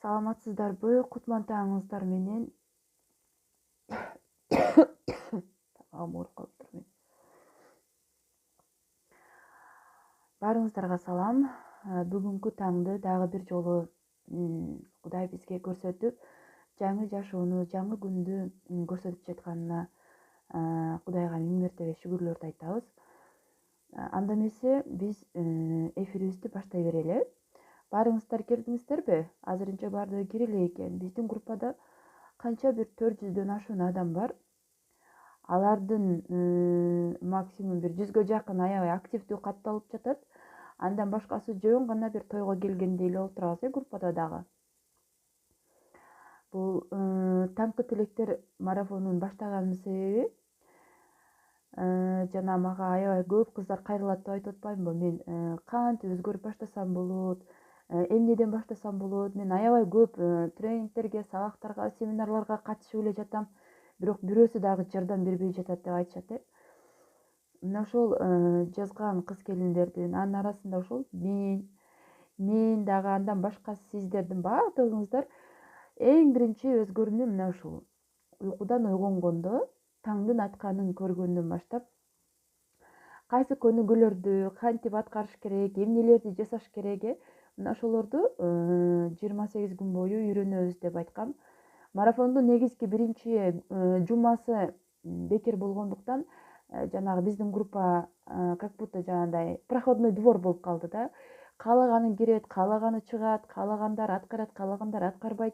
Саламатсыздарбы? Кутман таңыңыздар менен. Ауырып калыптырмын. Баарыңыздарга салам. Бүгүнкү таңды дагы бир жолу Кудай бизге көрсөтүп, жаңы жашоону, жаңы күндү көрсөтүп жатканына Кудайга миң мертебе шүгүрлөрдү айтабыз. Анда эмесе биз эфирибизди баштай берели. Баарыңыздар кирдиңиздерби? Азырынча баардыгы кире эле экен. Биздин группада канча бир 400дөн ашуун адам бар. Алардын максимум бир 100гө жакын аябай активдүү катталып жатат. Андан башкасы жөн гана бир тойго келгендей эле отурабыз группада дагы. Бул таңкы тилектер марафонун баштаганымдын себеби жана мага аябай көп кыздар кайрылат деп айтып атпаймынбы? Мен кантип өзгөрүп баштасам болот, эмнеден баштасам болот? Мен аябай көп тренингтерге, сабактарга, семинарларга катышып эле жатам. Бирок бирөөсү дагы жардам бербей жатат деп айтышат. Мына ошол жазган кыз келиндердин анын арасында ошол мен дагы андан башка сиздердин баардыгыңыздар эң биринчи өзгөрүүнү мына ушул уйкудан ойгонгондо таңдын атканын көргөндөн баштап кайсы көнүгүүлөрдү кантип аткарыш керек, эмнелерди жасаш керек, мына ошолорду 28 күн бою үйрөнөбүз деп айткам. Марафондун негизги биринчи жумасы бекер болгондуктан жанагы биздин группа как будто жанагындай проходной двор болуп калды да. Каалаганы кирет, каалаганы чыгат, каалагандар аткарат, каалагандар аткарбайт.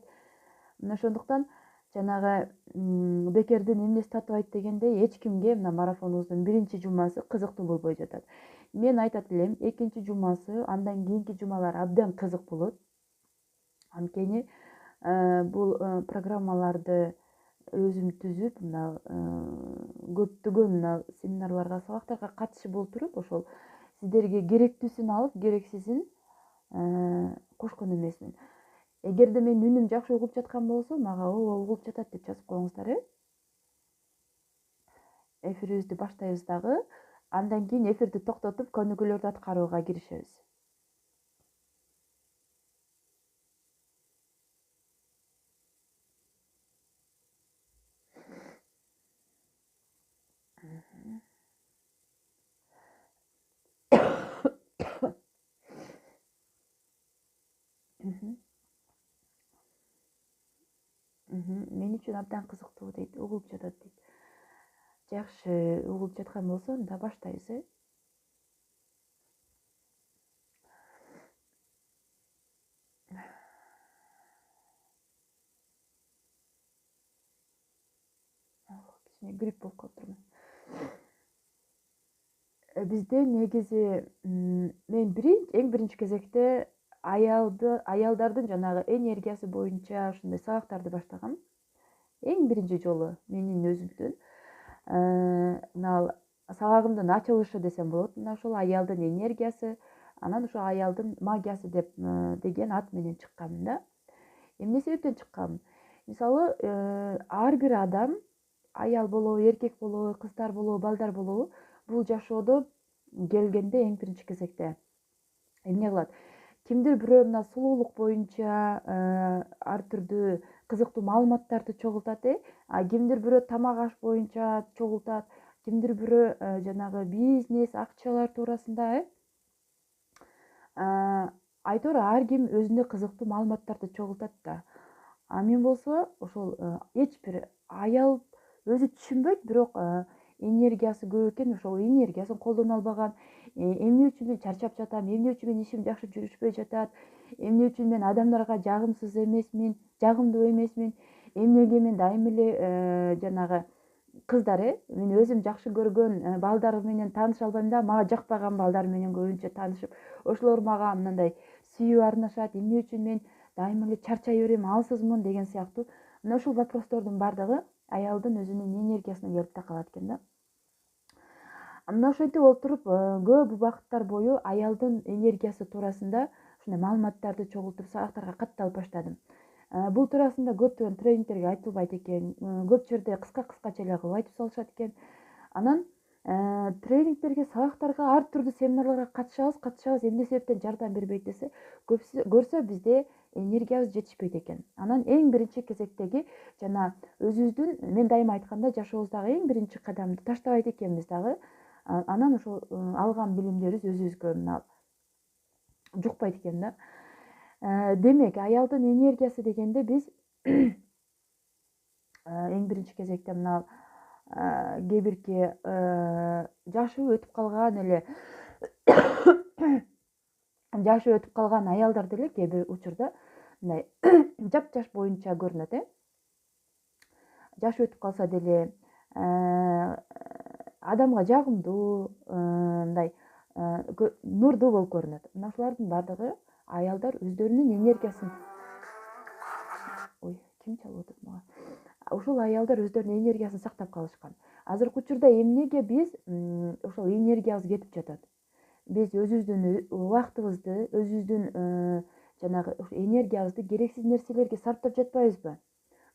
Мына ошондуктан жанагы бекердин эмнеси татыбайт дегендей эч кимге мына марафонубуздун биринчи жумасы кызыктуу болбой жатат. Мен айтат элем, экинчи жумасы, андан кийинки жумалар абдан кызык болот. Анткени бул программаларды өзүм түзүп, мына көптөгөн мына семинарларга, сабактарга катышып отуруп, ошол сиздерге керектүүсүн алып, керексизин кошкон эмесмин. Эгерде менин үнүм жакшы угулуп жаткан болсо, мага ооба угулуп жатат деп жазып коюңуздар. Эфирибизди баштайбыз дагы. Андан кийин эфирди токтотуп, көнүгүүлөрдү аткарууга киришебиз. Мен үчүн абдан кызыктуу дейт, угулуп жатат дейт. Жакшы, угулуп жаткан болсо, анда баштайбыз. Кичине грипп болуп калыптырмын. Бизде негизи мен эң биринчи кезекте аялдардын жанагы энергиясы боюнча ушундай сабактарды баштагам. Эң биринчи жолу менин өзүмдүн мына сабагымдын ачылышы десем болот. Мына ошол аялдын энергиясы, анан ошо аялдын магиясы деген ат менен чыкканмын да. Эмне себептен чыккам? Мисалы, ар бир адам, аял болобу, эркек болобу, кыздар болобу, балдар болобу, бул жашоодо келгенде эң биринчи кезекте эмне кылат? Кимдир бирөө мына сулуулук боюнча ар түрдүү кызыктуу маалыматтарды чогултат, а кимдир бирөө тамак аш боюнча чогултат, кимдир бирөө жанагы бизнес, акчалар туурасында, айтор ар ким өзүнө кызыктуу маалыматтарды чогултат да. А мен болсо ошол эч бир аял өзү түшүнбөйт, бирок энергиясы көп экен, ошол энергиясын колдоно албаган, эмне үчүн мен чарчап жатам, эмне үчүн менин ишим жакшы жүрүшпөй жатат, эмне үчүн мен адамдарга жагымсыз эмесмин, жагымдуу эмесмин, эмнеге мен дайыма эле жанагы кыздар, мен өзүм жакшы көргөн балдар менен тааныша албайм да, мага жакпаган балдар менен көбүнчө таанышып, ошолор мага мындай сүйүү арнашат, эмне үчүн мен дайыма эле чарчай берем, алсызмын деген сыяктуу. Мына ушул вопростордун баардыгы аялдын өзүнүн энергиясына келип такалат экен да. Мына ошентип отуруп көп убакыттар бою аялдын энергиясы туурасында ушундай маалыматтарды чогултуп, сабактарга катталып баштадым. Бул туурасында көптөгөн тренингтерге айтылбайт экен, көп жерде кыска эле кылып айтып салышат экен. Анан тренингтерге, сабактарга, ар түрдүү семинарларга катышабыз, эмне себептен жардам бербейт десе, көрсө бизде энергиябыз жетишпейт экен. Анан эң биринчи кезектеги жана өзүбүздүн, мен дайыма айтканда, жашообуздагы эң биринчи кадамды таштабайт экенбиз дагы. Анан ошол алган билимдерибиз өзүбүзгө мына жукпайт экен да. Демек, аялдын энергиясы дегенде биз эң биринчи кезекте мына кээ бирки жашы өтүп калган эле жашы өтүп калган аялдар деле кээ бир учурда мындай жапжаш боюнча көрүнөт. Жашы өтүп калса деле адамга жагымдуу, мындай нурдуу болуп көрүнөт. Мына ушулардын баардыгы аялдар өздөрүнүн энергиясын ким чалып атат мага? Ушул аялдар өздөрүнүн энергиясын сактап калышкан. Азыркы учурда эмнеге биз ошол энергиябыз кетип жатат? Биз өзүбүздүн убактыбызды, өзүбүздүн жанагы энергиябызды керексиз нерселерге сарптап жатпайбызбы?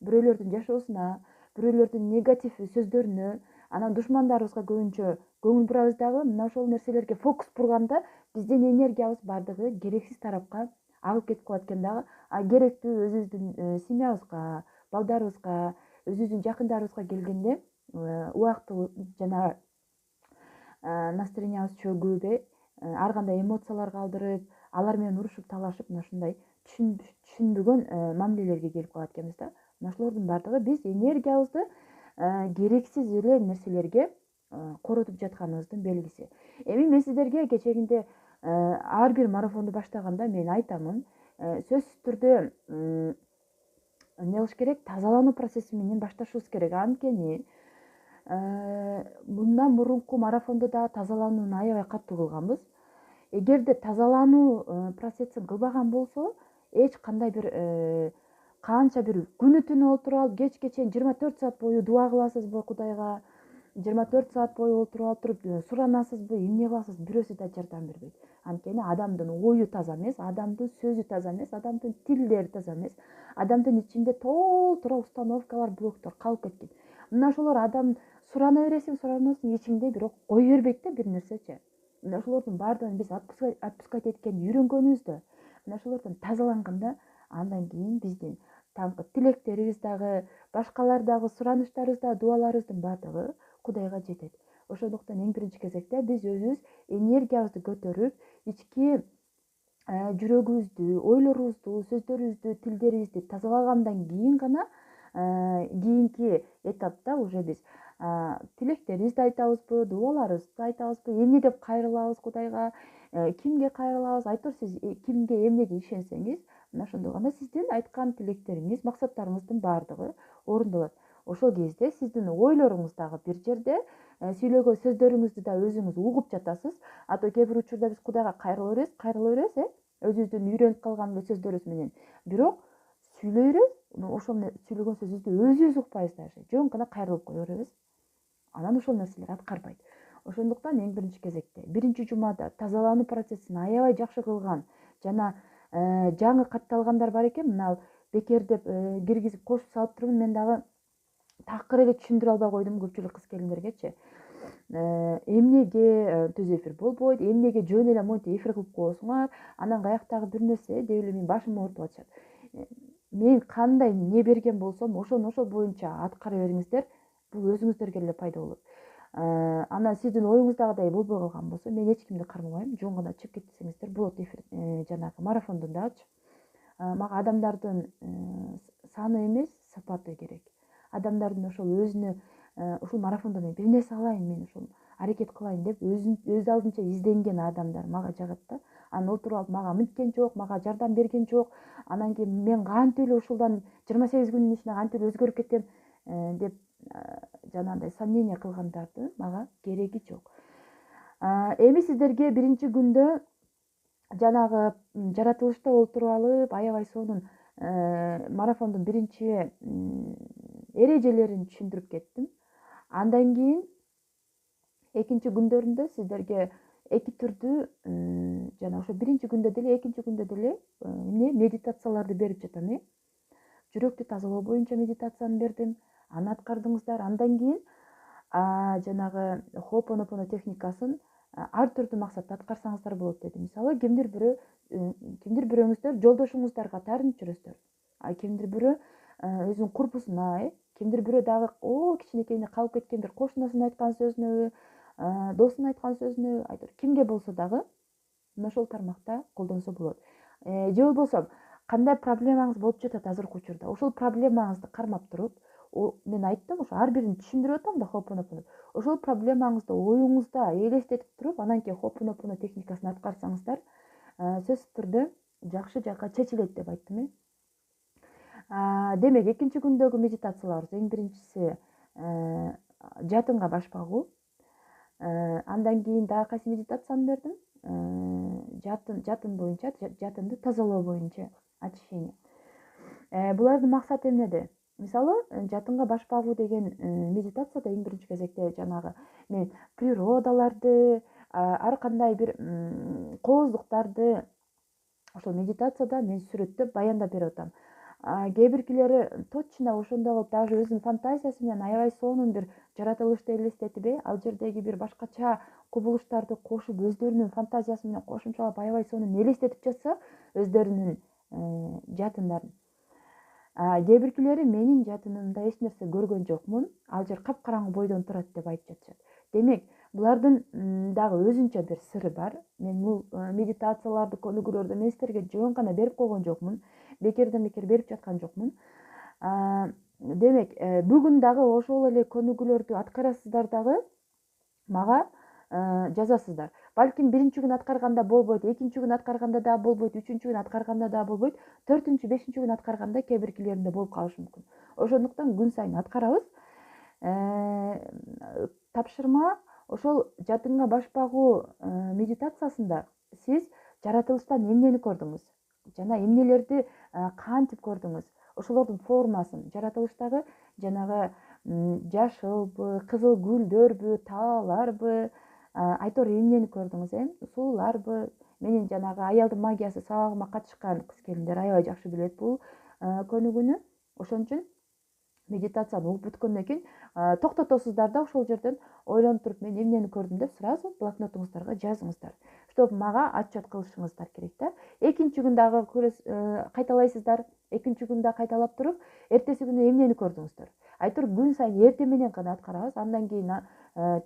Бирөөлөрдүн жашоосуна, бирөөлөрдүн негатив сөздөрүнө, анан душмандарыбызга көбүнчө көңүл бурабыз дагы. Мына ошол нерселерге фокус бурганда биздин энергиябыз баардыгы керексиз тарапка агып кетип калат экен дагы. А керектүү өзүбүздүн семьябызга, балдарыбызга, өзүбүздүн жакындарыбызга келгенде убактылуу жана настроениябыз чөгүүбү, ар кандай эмоцияларга алдырып, алар менен урушуп, талашып, мына ушундай түшүнбөгөн мамилелерге келип калат экенбиз да. Мына ошолордун баардыгы биз энергиябызды керексиз эле нерселерге коротуп жатканыбыздын белгиси. Эми мен сиздерге кечэгинде ар бир марафонду баштаганда мен айтамын, сөзсүз түрдө эмне кылыш керек? Тазалануу процесси менен башташыбыз керек. Анткени мындан мурунку марафондо да тазаланууну аябай катуу кылганбыз. Эгерде тазалануу процессин кылбаган болсо, эч кандай бир канча бир күнү түнү отуруп алып, кечке чейин 24 саат бою дуа кыласызбы Кудайга, 24 саат бою отуруп алып туруп суранасызбы, эмне кыласыз, бирөөсү да жардам бербейт. Анткени адамдын ою таза эмес, адамдын сөзү таза эмес, адамдын тилдери таза эмес, адамдын ичинде толтура установкалар, блоктор калып кеткен. Мына ошолор адам сурана бересиң, ичиңде бирок кое бербейт да бир нерсечи. Мына ошолордун баардыгын биз отпускать эткенди үйрөнгөнүбүздө, мына ошолордон тазаланганда, андан кийин биздин таңкы тилектерибиз дагы, башкалар дагы суранычтарыбыз дагы, дуаларыбыздын баардыгы Кудайга жетет. Ошондуктан эң биринчи кезекте биз өзүбүз энергиябызды көтөрүп, ички жүрөгүбүздү, ойлорубузду, сөздөрүбүздү, тилдерибизди тазалагандан кийин гана кийинки этапта уже биз тилектерибизди айтабызбы, дубаларыбызды айтабызбы, эмне деп кайрылабыз Кудайга, кимге кайрылабыз, айтор сиз кимге, эмнеге ишенсеңиз, мына ошондо гана сиздин айткан тилектериңиз, максаттарыңыздын баардыгы орундалат. Ошол кезде сиздин ойлоруңуз дагы бир жерде, сүйлөгөн сөздөрүңүздү да өзүңүз угуп жатасыз. А то кээ бир учурда биз Кудайга кайрыла беребиз, өзүбүздүн үйрөнүп калган эле сөздөрүбүз менен. Бирок сүйлөй беребиз, ошол сүйлөгөн сөзүбүздү өзүбүз укпайбыз даже. Жөн гана кайрылып кое беребиз. Анан ошол нерселер аткарбайт. Ошондуктан эң биринчи кезекте биринчи жумада тазалануу процессин аябай жакшы кылган жана жаңы катталгандар бар экен. Мына бекер деп киргизип кошуп салып турмун. Мен дагы такыр эле түшүндүрө албай койдум көпчүлүк кыз келиндергечи. Эмнеге түз эфир болбойт, эмнеге жөн эле монтип эфир кылып коесуңар, анан каяктагы бир нерсе деп эле менин башымды оорутуп атышат. Мен кандай эмне берген болсом, ошону ошол боюнча аткара бериңиздер. Бул өзүңүздөргө эле пайда болот. Анан сиздин оюңуздагыдай болбой калган болсо, мен эч кимди кармабайм, жөн гана чыгып кетсеңиздер болот эфир жанагы марафондон дагычы. Мага адамдардын саны эмес, сапаты керек. Адамдардын ошол өзүнө ушул марафондо мен бир нерсе алайын, мен ушул аракет кылайын деп өз алдынча изденген адамдар мага жагат да. Анан отуруп алып мага мынткен жок, мага жардам берген жок. Анан кийин мен кантип эле ушулдан 28 күнүн ичинде кантип эле өзгөрүп кетем деп жанагындай сомнение кылгандардын мага кереги жок. Эми сиздерге биринчи күндө жанагы жаратылышта олтуруп алып, аябай сонун марафондун биринчи эрежелерин түшүндүрүп кеттим. Андан кийин экинчи күндөрүндө сиздерге эки түрдүү жана ошо биринчи күндө деле, экинчи күндө деле медитацияларды берип жатам. Жүрөктү тазалоо боюнча медитацияны бердим, аны аткардыңыздар. Андан кийин жанагы Ho'oponopono техникасын ар түрдүү максатта аткарсаңыздар болот деди. Мисалы кимдир бирөөңүздөр жолдошуңуздарга таарынып жүрөсүздөр. Кимдир бирөө өзүнүн курпусуна, кимдир бирөө дагы кичинекейине калып кеткендир кошунасынын айткан сөзүнө, досунун айткан сөзүнө, кимге болсо дагы мына ошол тармакта колдонсо болот. Же болбосо кандай проблемаңыз болуп жатат азыркы учурда, ошол проблемаңызды кармап туруп, мен айттым, ошо ар бирин түшүндүрүп атам да Ho'oponopono. Ошол проблемаңызды оюңузда элестетип туруп, анан кийин Ho'oponopono техникасын аткарсаңыздар, сөзсүз түрдө жакшы жакка чечилет деп айттым. Демек, экинчи күндөгү медитацияларыбыз эң биринчиси жатынга баш багуу. Андан кийин дагы кайсы медитацияны бердим? Жатын боюнча, жатынды тазалоо боюнча очищение. Булардын максаты эмнеде? Мисалы, жатынга баш багуу деген медитацияда эң биринчи кезекте жанагы мен природаларды, ар кандай бир кооздуктарды ошол медитацияда мен сүрөттөп баяндап берип атам. Кээ биркилери точно ошондой кылып даже өзүнүн фантазиясы менен аябай сонун бир жаратылышты элестетип, ал жердеги бир башкача кубулуштарды кошуп, өздөрүнүн фантазиясы менен кошумчалап аябай сонун элестетип жатса өздөрүнүн жатындарын. Кээ биркилери менин жатынымда эч нерсе көргөн жокмун, ал жер капкараңгы бойдон турат деп айтып жатышат. Демек, булардын дагы өзүнчө бир сыры бар. Мен бул медитацияларды, көнүгүүлөрдү мен силерге жөн гана берип койгон жокмун, бекерден бекер берип жаткан жокмун. Демек, бүгүн дагы ошол эле көнүгүүлөрдү аткарасыздар дагы мага жазасыздар. Балким биринчи күн аткарганда болбойт, экинчи күн аткарганда да болбойт, үчүнчү күн аткарганда да болбойт, төртүнчү, бешинчи күн аткарганда кээ биркилеринде болуп калышы мүмкүн. Ошондуктан күн сайын аткарабыз. Тапшырма ошол жатынга баш багуу медитациясында сиз жаратылыштан эмнени көрдүңүз жана эмнелерди кантип көрдүңүз, ошолордун формасын, жаратылыштагы жанагы жашылбы, кызыл гүлдөрбү, тааларбы, айтор эмнени көрдүңүз, сууларбы? Менин жанагы аялдын магиясы сабагыма катышкан кыз-келиндер аябай жакшы билет бул көнүгүүнү. Ошон үчүн медитацияны угуп бүткөндөн кийин токтотосуздар да ошол жерден ойлонуп туруп мен эмнени көрдүм деп сразу блокнотуңуздарга жазыңыздар, чтоб мага отчет кылышыңыздар керек да. Экинчи күн дагы кайталайсыздар, экинчи күн дагы кайталап туруп, эртеси күнү эмнени көрдүңүздөр. Айтор күн сайын эртең менен гана аткарабыз, андан кийин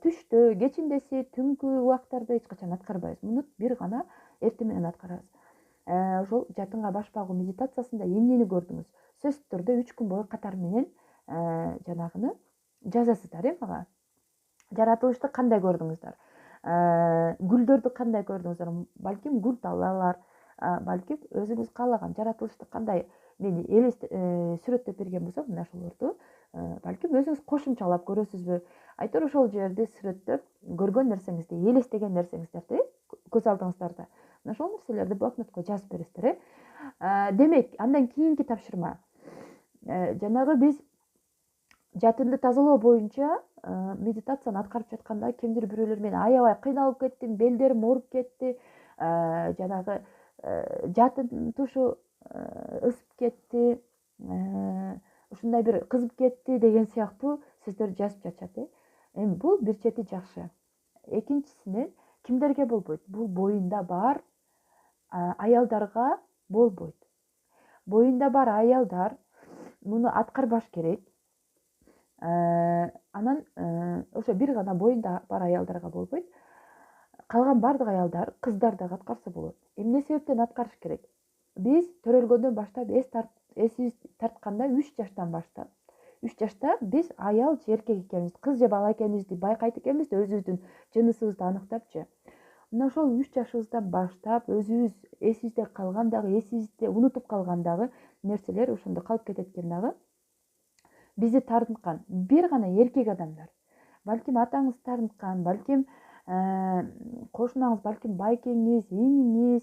түштө, кечиндеси, түнкү убактарда эч качан аткарбайбыз. Муну бир гана эртең менен аткарабыз. Ошол жатынга баш багуу медитациясында эмнени көрдүңүз? Сөзсүз түрдө 3 күн бою катар менен жанагыны жазасыздар мага. Жаратылышты кандай көрдүңүздөр? Гүлдөрдү кандай көрдүңүздөр? Балким гүл таллалар, балким өзүңүз каалаган жаратылышты кандай мен сүрөттөп берген болсом, мына ошолорду балким өзүңүз кошумчалап көрөсүзбү? Айтор ошол жерди сүрөттөп көргөн нерсеңизди, элестеген нерсеңиздерди көз алдыңыздарда. Мына ошол нерселерди блокнотко жазып бересиздер. Демек, андан кийинки тапшырма. Жанагы биз жатынды тазалоо боюнча медитацияны аткарып жатканда кимдир бирөөлөр мен аябай кыйналып кеттим, белдерим ооруп кетти, жанагы жатын тушу ысып кетти, ушундай бир кызып кетти деген сыяктуу сөздөрдү жазып жатышат. Эми бул бир чети жакшы. Экинчисинен кимдерге болбойт? Бул боюнда бар аялдарга болбойт. Боюнда бар аялдар муну аткарбаш керек. Анан ошо бир гана боюнда бар аялдарга болбойт. Калган бардык аялдар, кыздар дагы аткарса болот. Эмне себептен аткарыш керек? Биз төрөлгөндөн баштап эсибиз тартканда 3 жаштан баштап 3 жашта биз аял же эркек экенибизди, кыз же бала экенибизди байкайт экенбиз да, өзүбүздүн жынысыбызды аныктапчы. Мына ошол 3 жашыбыздан баштап өзүбүз эсибизде калган дагы, эсибизде унутуп калган дагы нерселер ошондо калып кетет экен дагы. Бизди тартынткан бир гана эркек адамдар. Балким атаңыз тартынткан, балким кошунаңыз, балким байкеңиз, иниңиз,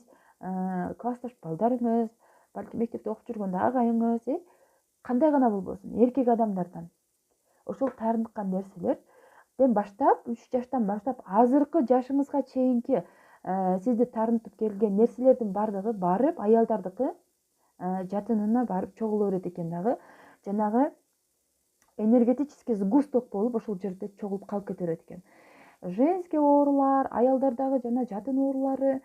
классташ балдарыңыз, балким мектепте окуп жүргөн агайыңыз, кандай гана болбосун, эркек адамдардан ошол тартынткан нерселерден баштап, 3 жаштан баштап азыркы жашыңызга чейинки сизди тартынтып келген нерселердин бардыгы барып аялдардыкы жатынына барып чогула берет экен дагы. Жанагы энергетический сгусток болуп ошол жерде чогулуп калып кете берет экен. Женский оорулар, аялдардагы жана жатын оорулары,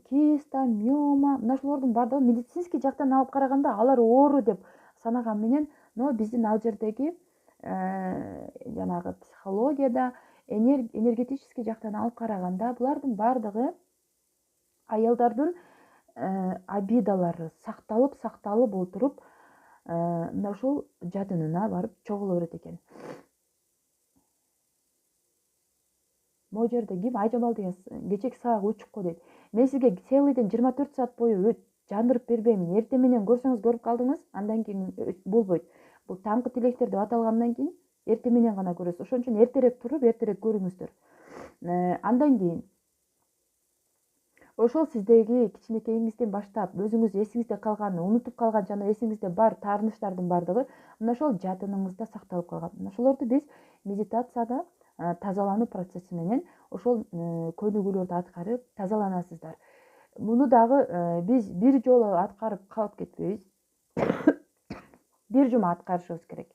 киста, миома, мына ошолордун баардыгы медицинский жактан алып караганда алар оору деп санаган менен, но биздин ал жердеги жанагы психологияда, энергетический жактан алып караганда булардын баардыгы аялдардын обидалары сакталып отуруп, мына ушул жадынына барып чогула берет экен. Могу жерде ким Айжамал деген кечеки саак учукко дейт. Мен сизге целыйден 24 саат бою жандырып бербейм. Эртең менен көрсөңүз көрүп калдыңыз, андан кийин болбойт. Бул таңкы тилектер деп аталгандан кийин эртең менен гана көрөсүз. Ошон үчүн эртерээк туруп, эртерээк көрүңүздөр. Андан кийин ошол сиздеги кичинекейиңизден баштап өзүңүз эсиңизде калган, унутуп калган жана эсиңизде бар таарынычтардын баардыгы мына ошол жадыныңызда сакталып калган. Мына ошолорду биз медитацияда тазалануу процесси менен ошол көнүгүүлөрдү аткарып тазаланасыздар. Муну дагы биз бир жолу аткарып калып кетпейбиз. Бир жума аткарышыбыз керек.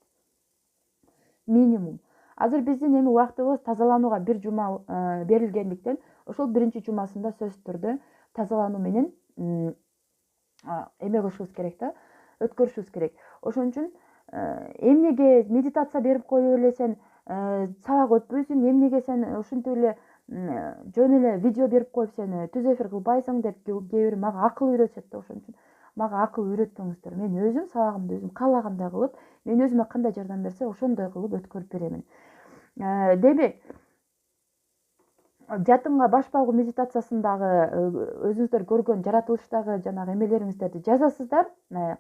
Минимум. Азыр биздин эми убактыбыз тазаланууга бир жума берилгендиктен ошол биринчи жумасында сөзсүз түрдө тазалануу менен эме кылышыбыз керек да, өткөрүшүбүз керек. Ошон үчүн эмнеге медитация берип коюп эле сен сабак өтпөйсүң, эмнеге сен ушинтип эле жөн эле видео берип коюп сен түз эфир кылбайсың деп кээ бир мага акыл үйрөтүшөт да. Ошон үчүн мага акыл үйрөтпөңүздөр. Мен өзүм сабагымды өзүм каалагандай кылып, мен өзүмө кандай жардам берсе ошондой кылып өткөрүп беремин. Демек, жатынга баш багуу медитациясындагы өзүңүздөр көргөн жаратылыштагы жанагы эмелериңиздерди жазасыздар.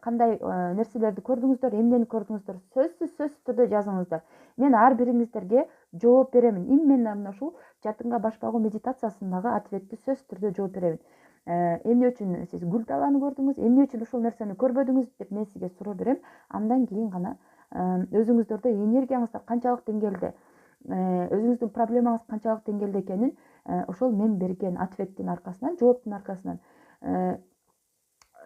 Кандай нерселерди көрдүңүздөр, эмнени көрдүңүздөр, сөзсүз түрдө жазыңыздар. Мен ар бириңиздерге жооп беремин. Именно мына ушул жатынга баш багуу медитациясындагы ответти сөзсүз түрдө жооп беремин. Эмне үчүн сиз гүл талааны көрдүңүз, эмне үчүн ушул нерсени көрбөдүңүз деп мен сизге суроо берем. Андан кийин гана өзүңүздөрдө энергияңыздар канчалык деңгээлде, өзүңүздүн проблемаңыз канчалык деңгээлде экенин ошол мен берген ответтин аркасынан, жооптун аркасынан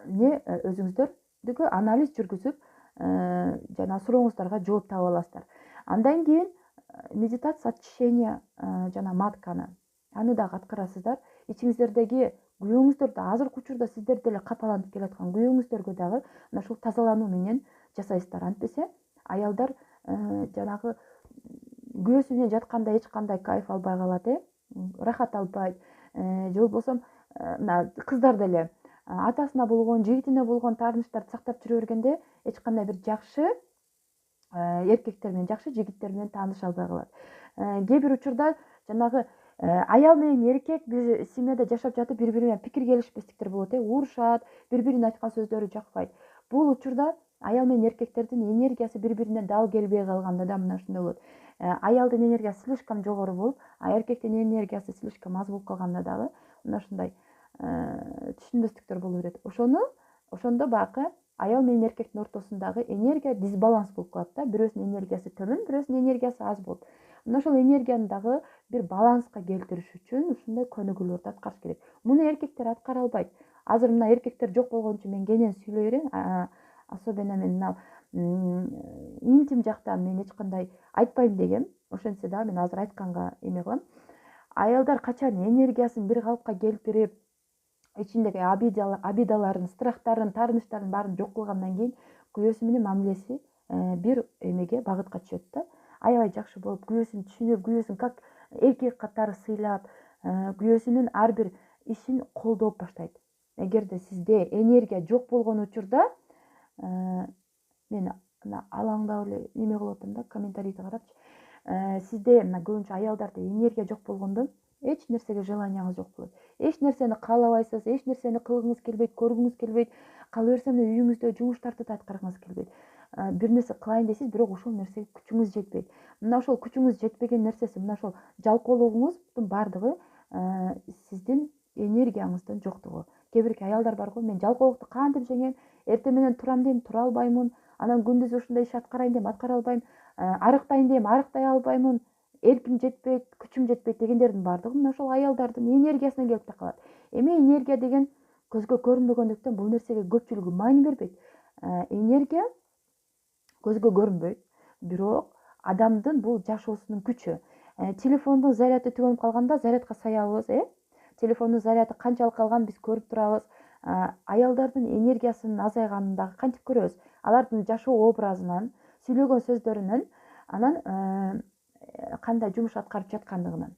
өзүңүздөрдүгү анализ жүргүзүп, жана сурооңуздарга жооп таба аласыздар. Андан кийин медитация очищения жана матканы аны дагы аткарасыздар. Ичиңиздердеги күйөөңүздөрдү азыркы учурда сиздер деле капаланып келаткан күйөөңүздөргө дагы мына ушул тазалануу менен жасайсыздар. Антпесе аялдар жанагы күйөөсү менен жатканда эч кандай кайф албай калат, рахат албайт. Же болбосо мына кыздар деле атасына болгон, жигитине болгон таарынычтарды сактап жүрө бергенде эч кандай бир жакшы эркектер менен, жакшы жигиттер менен тааныша албай калат. Кээ бир учурда жанагы аял менен эркек бир семьяда жашап жатып бири-бири менен пикир келишпестиктер болот, урушат, бири-биринин айткан сөздөрү жакпайт. Бул учурда аял менен эркектердин энергиясы бири-бирине дал келбей калганда да мына ушундай болот. Аялдын энергиясы слишком жогору болуп, эркектин энергиясы слишком аз болуп калганда дагы мына ушундай түшүнбөстүктөр боло берет. Ошондо баягы аял менен эркектин ортосундагы энергия дисбаланс болуп калат да. Бирөөсүнүн энергиясы төмөн, бирөөсүнүн энергиясы аз болот. Мына ошол энергияны дагы бир баланска келтириш үчүн ушундай көнүгүүлөрдү аткарыш керек. Муну эркектер аткара албайт. Азыр мына эркектер жок болгон үчүн мен кенен сүйлөй берейин. Особенно мен мына интим жактан мен эч кандай айтпайм дегем. Ошентсе дагы мен азыр айтканга эме кылам. Аялдар качан энергиясын бир калыпка келтирип, ичиндеги обидаларын, страхтарын, таарынычтарын баарын жок кылгандан кийин күйөөсү менен мамилеси бир эмеге, багытка түшөт да. Аябай жакшы болуп, күйөөсүн түшүнүп, күйөөсүн как эркек катары сыйлап, күйөөсүнүн ар бир ишин колдоп баштайт. Эгерде сизде энергия жок болгон учурда, мен алаңдап эле неме кылып атам да, комментарийди карапчы. Сизде мына көбүнчө аялдарда энергия жок болгондо эч нерсеге желанияңыз жок болот. Эч нерсени каалабайсыз, эч нерсени кылгыңыз келбейт, көргүңүз келбейт. Кала берсем эле үйүңүздө жумуштарды да аткаргыңыз келбейт. Бир нерсе кылайын дейсиз, бирок ошол нерсеге күчүңүз жетпейт. Мына ошол күчүңүз жетпеген нерсеси, мына ошол жалкоолугуңуздун баардыгы сиздин энергияңыздын жоктугу. Кээ бирки аялдар бар го, мен жалкоолукту кантип жеңем, эртең менен турам дейм, тура албаймын, анан күндүз ушундай иш аткарайын дейм, аткара албайм, арыктайын дейм, арыктай албаймын, эрким жетпейт, күчүм жетпейт дегендердин баардыгы мына ошол аялдардын энергиясынан келип такалат. Эми энергия деген көзгө көрүнбөгөндүктөн бул нерсеге көпчүлүгү маани бербейт. Энергия көзгө көрүнбөйт. бирок адамдын бул жашоосунун күчү. Телефондун заряды түгөнүп калганда зарядка саябыз, телефондун заряды канчалык калганын биз көрүп турабыз. Аялдардын энергиясынын азайганын дагы кантип көрөбүз? Алардын жашоо образынан, сүйлөгөн сөздөрүнөн, анан кандай жумуш аткарып жаткандыгынан.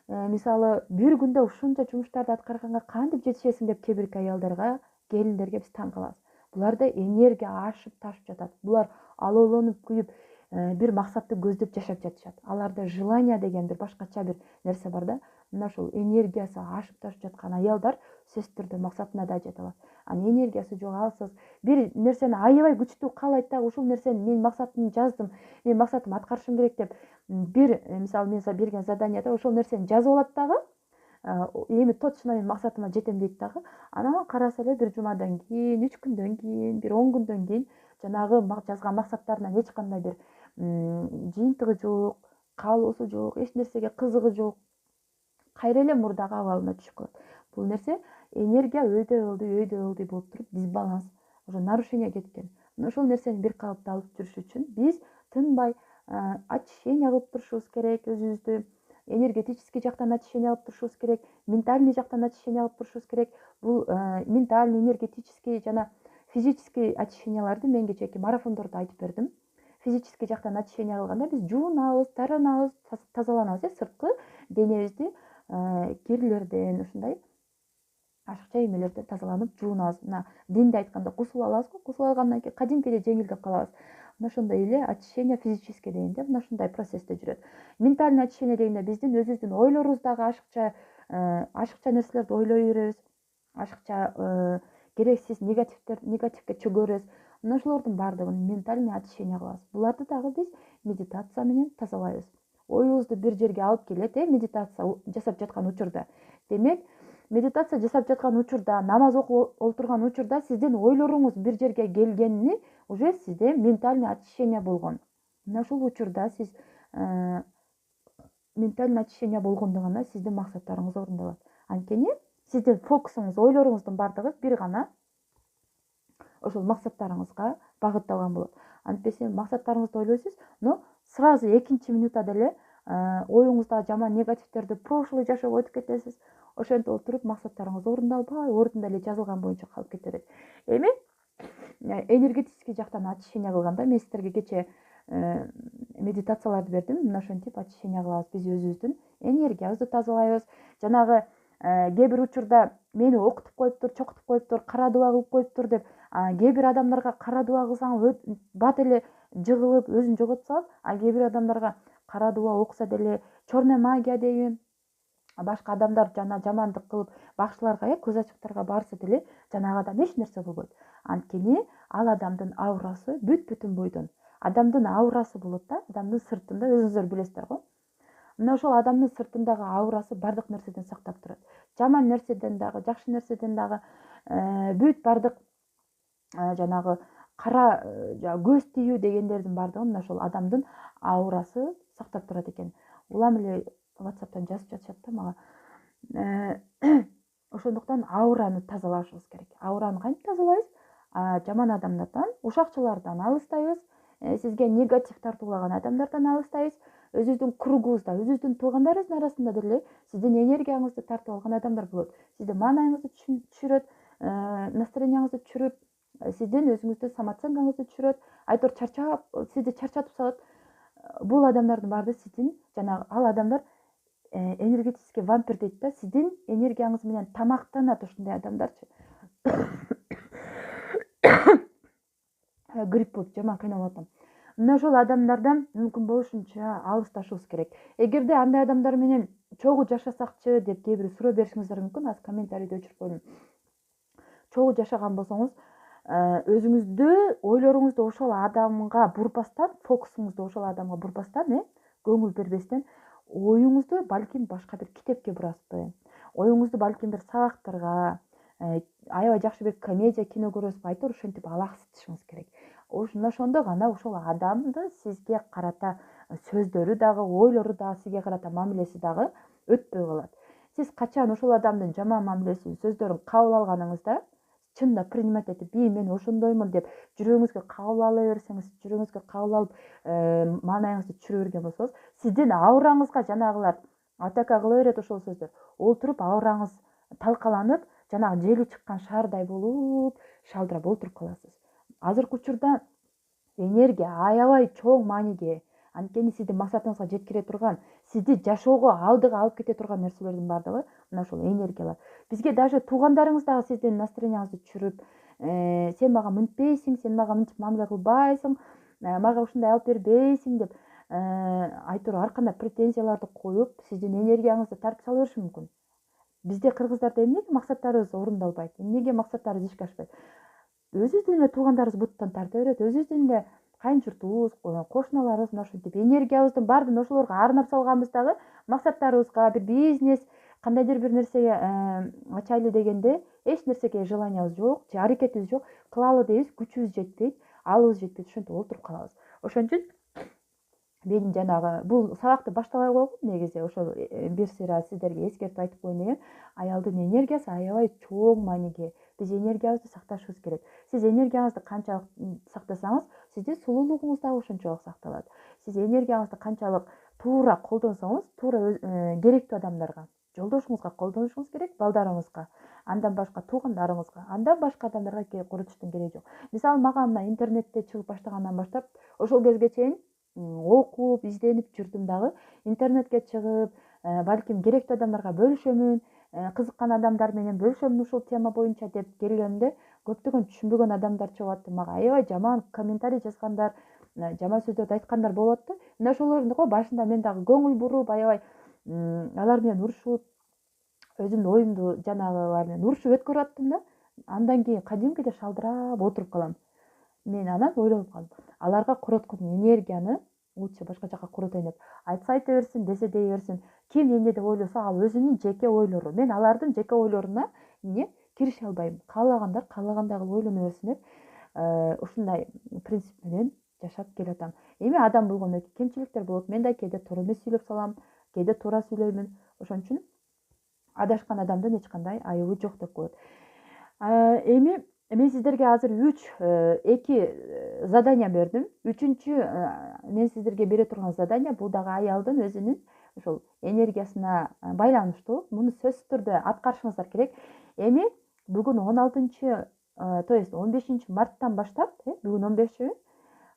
Мисалы, бир күндө ушунча жумуштарды аткарганга кантип жетишесиң деп кээ бирки аялдарга, келиндерге биз таң калабыз. Буларда энергия ашып ташып жатат. Булар алоолонуп күйүп, бир максатты көздөп жашап жатышат. Аларда желание деген бир башкача бир нерсе бар да. Мына ушул энергиясы ашып ташып жаткан аялдар сөзсүз түрдө максатына да жете алат. Анын энергиясы жок, алсыз бир нерсени аябай күчтүү каалайт дагы, ушул нерсени мен максатымды жаздым, мен максатымды аткарышым керек деп бир мисалы мен берген заданияда ошол нерсени жазып алат дагы, эми точно мен максатыма жетем дейт дагы. Анан караса эле бир жумадан кийин, 3 күндөн кийин, бир 10 күндөн кийин жанагы жазган максаттарынан эч кандай бир жыйынтыгы жок, каалоосу жок, эч нерсеге кызыгы жок. Кайра эле мурдагы абалына түшүп калат. Бул нерсе энергия өйдөй болуп туруп дисбаланс, уже нарушение кеткен. Мына ошол нерсени бир калыпта алып жүрүш үчүн биз тынбай очищение кылып турушубуз керек, өзүбүздү энергетический жактан очищение кылып турушубуз керек, ментальный жактан очищение кылып турушубуз керек. Бул ментальный, энергетический жана физический очищенияларды мен кечээки марафондордо айтып бердим. Физический жактан очищение кылганда биз жуунабыз, таранабыз, тазаланабыз, сырткы денебизди кирлерден, ушундай ашыкча эмелерден тазаланып жуунабыз. Мына динде айтканда гусул алабыз го, гусул алгандан кийин кадимкидей жеңилдеп калабыз. Мына ошондой эле очищение физический дегенде мына ушундай процессте жүрөт. Ментальный очищение дегенде биздин өзүбүздүн ойлорубуз дагы ашыкча нерселерди ойлой беребиз. Ашыкча керексиз негативке чөгөрөбүз. Мына ошолордун баардыгын ментальный очищение кылабыз. Буларды дагы биз медитация менен тазалайбыз. Оюбузду бир жерге алып келет, медитация жасап жаткан учурда. Демек, медитация жасап жаткан учурда, намаз окуп отурган учурда сиздин ойлоруңуз бир жерге келгени уже сизде ментальный очищение болгон. Мына ушул учурда сиз ментальный очищение болгондугунда сиздин максаттарыңыз орундалат. Анткени сиздин фокусуңуз, ойлоруңуздун баардыгы бир гана ошол максаттарыңызга багытталган болот. Антпесе максаттарыңызды ойлойсуз, но сразу экинчи минутта деле оюңуздагы жаман негативтерди прошлый жашоого өтүп кетесиз. Ошентип отуруп максаттарыңыз орундалбай, ордунда эле жазылган боюнча калып кете берет. Эми энергетический жактан очищение кылганда мен сиздерге кечээ медитацияларды бердим. Мына ошентип очищение кылабыз. Биз өзүбүздүн энергиябызды тазалайбыз. Жанагы кээ бир учурда мени окутуп коюптур, чокутуп коюптур, кара дуба кылып коюптур деп кээ бир адамдарга кара дуба кылсаң бат эле жыгылып өзүн жогото салат, кээ бир адамдарга кара дуба окуса деле черная магия дейм, башка адамдар жана жамандык кылып бакчыларга, көз ачыктарга барса деле жанагы адам эч нерсе болбойт. Анткени ал адамдын аурасы бүт-бүтүн бойдон. Адамдын аурасы болот да, адамдын сыртында, өзүңүздөр билесиздер го. Мына ошол адамдын сыртындагы аурасы бардык нерседен сактап турат. Жаман нерседен дагы, жакшы нерседен дагы бүт бардык жанагы кара көз тийүү дегендердин баардыгын мына ошол адамдын аурасы сактап турат экен. Улам эле WhatsApp'тан жазып жатышат да мага. Ошондуктан аураны тазалашыбыз керек. Аураны кантип тазалайбыз? Жаман адамдардан, ушакчылардан алыстайбыз. Сизге негатив тартуулаган адамдардан алыстайбыз. Өзүбүздүн кругубузда, өзүбүздүн туугандарыбыздын арасында деле сиздин энергияңызды тартып алган адамдар болот. Сиздин маанайыңызды түшүрөт, настроенияңызды түшүрүп, сиздин өзүңүздүн самооценкаңызды түшүрөт, айтор чарчап, сизди чарчатып салат. Бул адамдардын баары сиздин жанагы ал адамдар энергетический вампир дейт да, сиздин энергияңыз менен тамактанат ушундай адамдарчы. Грипп болуп жаман кыйналып атам. Мына ошол адамдардан мүмкүн болушунча алысташыбыз керек. Эгерде андай адамдар менен чогуу жашасакчы деп кээ бир суроо беришиңиздер мүмкүн, аз комментарийде өчүрүп койдум. Чогуу жашаган болсоңуз, өзүңүздү, ойлоруңузду ошол адамга бурбастан, фокусуңузду ошол адамга бурбастан, көңүл бербестен, оюңузду балким башка бир китепке бурасызбы, оюңузду балким бир сабактарга, аябай жакшы бир комедия, кино көрөсүзбү, айтор ошентип алаксытышыңыз керек. Ошондо гана ошол адамдын сизге карата сөздөрү дагы, ойлору дагы, сизге карата мамилеси дагы өтпөй калат. Сиз качан ошол адамдын жаман мамилесин, сөздөрүн кабыл алганыңызда, чынында принимать этип мен ошондоймун деп жүрөгүңүзгө кабыл ала берсеңиз, жүрөгүңүзгө кабыл алып маанайыңызды түшүрө берген болсоңуз, сиздин аураңызга жанагылар атака кыла берет. Ошол сөздөр олтуруп аураңыз талкаланып, жанагы жели чыккан шаардай болуп шалдырап олтуруп каласыз. Азыркы учурда энергия аябай чоң мааниге, анткени сиздин максатыңызга жеткире турган, сизди жашоого алдыга алып кете турган нерселердин баардыгы мына ушул энергиялар. Бизге даже туугандарыңыз дагы сиздин настроенияңызды түшүрүп, сен мага мынтпейсиң, сен мага мынтип мамиле кылбайсың, мага ушундай алып бербейсиң деп айтор ар кандай претензияларды коюп, сиздин энергияңызды тартып сала бериши мүмкүн. Бизде кыргыздарда эмнеге максаттарыбыз орундалбайт, эмнеге максаттарыбыз ишке ашпайт? Өзүбүздүн эле туугандарыбыз буттан тарта берет, өзүбүздүн эле кайын журтубуз, кошуналарыбыз мына ушинтип энергиябыздын баардыгын ошолорго арнап салганбыз дагы максаттарыбызга, бир бизнес, кандайдыр бир нерсеге ачайлы дегенде эч нерсеге желаниябыз жок, же аракетибиз жок, кылалы дейбиз, күчүбүз жетпейт, алыбыз жетпейт, ошентип олтуруп калабыз. Ошон үчүн мен жанагы бул сабакты баштабай койгом негизи, ошол бир сыйра сиздерге эскертип айтып коеюн деген. Аялдын энергиясы аябай чоң мааниге. Биз энергиябызды сакташыбыз керек. Сиз энергияңызды канчалык сактасаңыз, сиздин сулуулугуңуз дагы ошончолук сакталат. Сиз энергияңызды канчалык туура колдонсоңуз, туура керектүү адамдарга, жолдошуңузга колдонушуңуз керек, балдарыңызга, андан башка туугандарыңызга, андан башка адамдарга корутуштун кереги жок. Мисалы мага мына интернетте чыгып баштагандан баштап ошол кезге чейин окуп, изденип жүрдүм дагы. Интернетке чыгып, балким керектүү адамдарга бөлүшөмүн, кызыккан адамдар менен бөлүшөмүн ушул тема боюнча деп келгенимде, көптөгөн түшүнбөгөн адамдар чыгып атты. Мага аябай жаман комментарий жазгандар, жаман сөздөрдү айткандар болуп атты. Мына ошолорго башында мен дагы көңүл буруп, аябай алар менен урушуп, өзүмдүн оюмду жанагылар менен урушуп өткөрүп аттым да. Андан кийин кадимкидей шалдырап отуруп калам. Мен анан ойлонуп калдым. Аларга куроткон энергияны лучше башка жака курутайын деп. Айтса айта берсин, десе дей берсин. Ким эмне деп ойлосо, ал өзүнүн жеке ойлору. Мен алардын жеке ойлоруна кирише албайм. Каалагандар каалагандай кылып ойлоно берсин деп, ушундай принцип менен жашап келатам. Эми адам болгондон кийин кемчиликтер болот. Мен да кээде туура эмес сүйлөп салам, кээде туура сүйлөймүн. Ошон үчүн адашкан адамдын эч кандай айыбы жок деп коет. Эми мен сиздерге азыр 2 задание бердим. Үчүнчү мен сиздерге бере турган задание бул дагы аялдын өзүнүн ошол энергиясына байланыштуу. Муну сөзсүз түрдө аткарышыңыздар керек. Эми бүгүн 16, то есть 15 марттан баштап, бүгүн 15,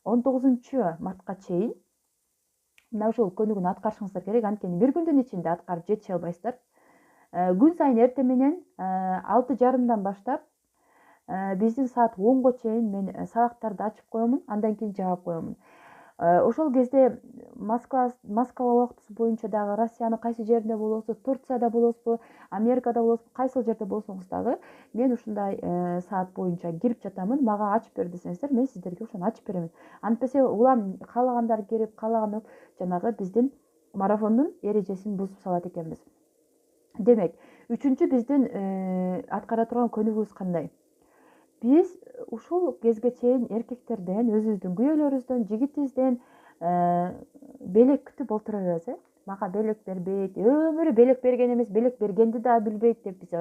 19 мартка чейин мына ушул көнүгүүнү аткарышыңыздар керек. Анткени бир күндүн ичинде аткарып жетише албайсыздар. Күн сайын эртең менен 6:30 баштап биздин саат 10го чейин мен сабактарды ачып коемун, андан кийин жаап коемун. Ошол кезде Москва убактысы боюнча дагы Россиянын кайсы жеринде болосуз, Турцияда болосузбу, Америкада болосузбу, кайсыл жерде болсоңуз дагы мен ушундай саат боюнча кирип жатамын. Мага ачып бер десеңиздер, мен сиздерге ошону ачып беремин. Антпесе улам каалагандар кирип, каалаган жанагы биздин марафондун эрежесин бузуп салат экенбиз. Демек, үчүнчү биздин аткара турган көнүгүүбүз кандай? Биз ушул кезге чейин эркектерден, өзүбүздүн күйөөлөрүбүздөн, жигитибизден белек күтүп олтура беребиз. Мага белек бербейт, өмүрү белек берген эмес, белек бергенди да билбейт деп биз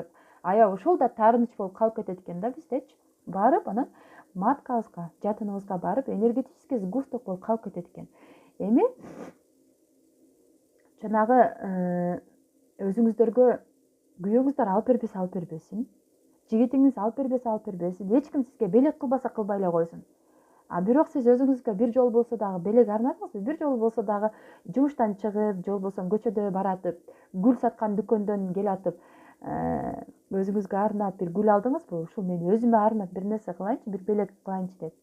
аябай ошол да таарыныч болуп калып кетет экен да биздечи. Барып анан маткабызга, жатыныбызга барып энергетический сгусток болуп калып кетет экен. Эми жанагы өзүңүздөргө күйөөңүздөр алып бербесин, жигитиңиз алып бербесин, эч ким сизге белек кылбаса кылбай эле койсун. Бирок сиз өзүңүзгө бир жолу болсо дагы белек арнадыңызбы, бир жолу болсо дагы жумуштан чыгып, же болбосо көчөдө баратып, гүл саткан дүкөндөн келатып, өзүңүзгө арнап бир гүл алдыңызбы? Ушул мен өзүмө арнап бир нерсе кылайынчы, бир белек кылайынчы деп.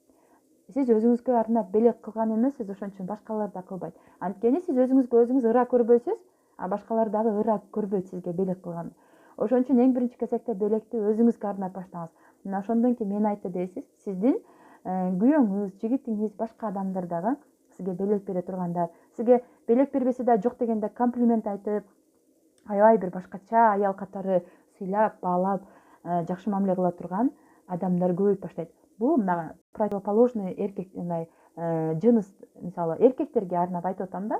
Сиз өзүңүзгө арнап белек кылган эмессиз, ошон үчүн башкалар да кылбайт. Анткени сиз өзүңүзгө өзүңүз ыра көрбөйсүз, башкалар дагы ыра көрбөйт сизге белек кылганды. Ошон үчүн эң биринчи кезекте белекти өзүңүзгө арнап баштаңыз. Мына ошондон кийин мен айтты дейсиз, сиздин күйөөңүз, жигитиңиз, башка адамдар дагы сизге белек бере тургандар, сизге белек бербесе да жок дегенде комплимент айтып, аябай бир башкача аял катары сыйлап, баалап, жакшы мамиле кыла турган адамдар көбөйүп баштайт. Бул мына противоположный эркек жыныс, мисалы эркектерге арнап айтып атам да.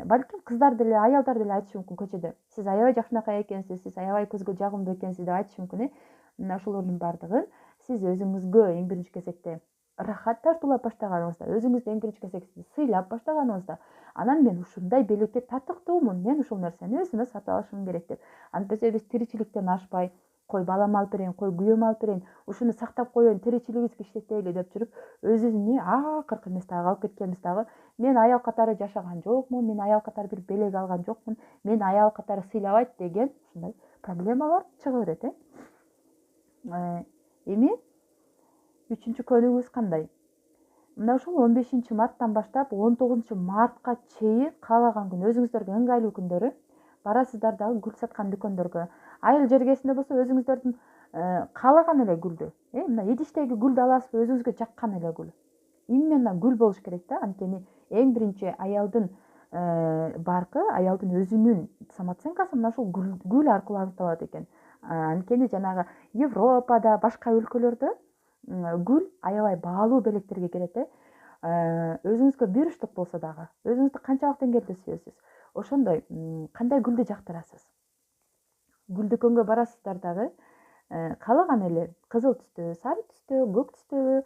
Балким кыздар деле, аялдар деле айтышы мүмкүн көчөдө. Сиз аябай жакшынакай экенсиз, сиз аябай көзгө жагымдуу экенсиз деп айтышы мүмкүн. Мына ошолордун баардыгы сиз өзүңүзгө эң биринчи кезекте рахат тартуулап баштаганыңызда, өзүңүздү эң биринчи кезекте сыйлап баштаганыңызда, анан мен ушундай белекке татыктуумун, мен ушул нерсени өзүмө сатып алышым керек деп. Антпесе биз тиричиликтен ашпай, кой балам алып берейин, кой күйөөм алып берейин, ушуну сактап коеюн, тиричилигибизге иштетели деп жүрүп, өзүбүздүн акыркы эмес дагы алып кеткенбиз дагы. Мен аял катары жашаган жокмун, мен аял катары бир белек алган жокмун, мен аял катары сыйлабайт деген ушундай проблемалар чыга берет. Эми үчүнчү көнүгүүбүз кандай? Мына ушул 15-марттан баштап 19-мартка чейин каалаган күн өзүңүздөргө ыңгайлуу күндөрү барасыздар дагы гүл саткан дүкөндөргө. Айыл жергесинде болсо өзүңүздөрдүн каалаган эле гүлдү, мына идиштеги гүлдү аласызбы, өзүңүзгө жаккан эле гүл. Именно гүл болуш керек да, анткени эң биринчи аялдын баркы, аялдын өзүнүн самооценкасы мына ушул гүл аркылуу аныкталат экен. Анткени жанагы Европада, башка өлкөлөрдө гүл аябай баалуу белектерге кирет. Өзүңүзгө бюрюштук болсо дагы, өзүңүздү канчалык деңгээлде сүйөсүз, ошондой кандай гүлдү жактырасыз. Гүл дүкөнгө барасыздар дагы, каалаган эле кызыл түстө, сары түстө, көк түстөгү,